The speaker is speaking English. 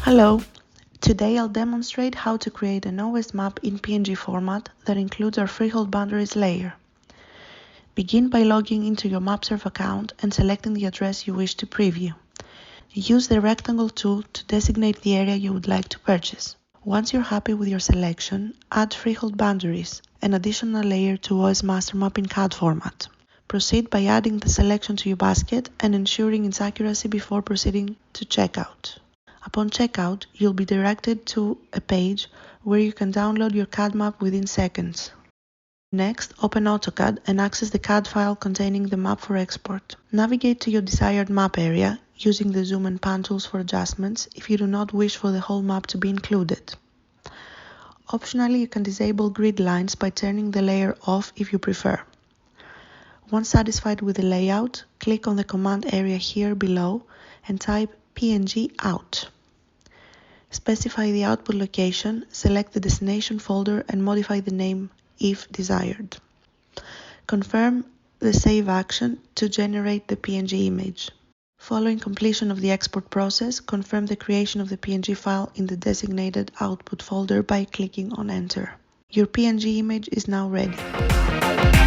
Hello, today I'll demonstrate how to create an OS map in PNG format that includes our Freehold boundaries layer. Begin by logging into your MapServe account and selecting the address you wish to preview. Use the rectangle tool to designate the area you would like to purchase. Once you're happy with your selection, add Freehold boundaries, an additional layer to OS MasterMap in CAD format. Proceed by adding the selection to your basket and ensuring its accuracy before proceeding to checkout. Upon checkout, you'll be directed to a page where you can download your CAD map within seconds. Next, open AutoCAD and access the CAD file containing the map for export. Navigate to your desired map area using the zoom and pan tools for adjustments if you do not wish for the whole map to be included. Optionally, you can disable grid lines by turning the layer off if you prefer. Once satisfied with the layout, click on the command area here below and type PNG out. Specify the output location, select the destination folder and modify the name if desired. Confirm the save action to generate the PNG image. Following completion of the export process, confirm the creation of the PNG file in the designated output folder by clicking on Enter. Your PNG image is now ready.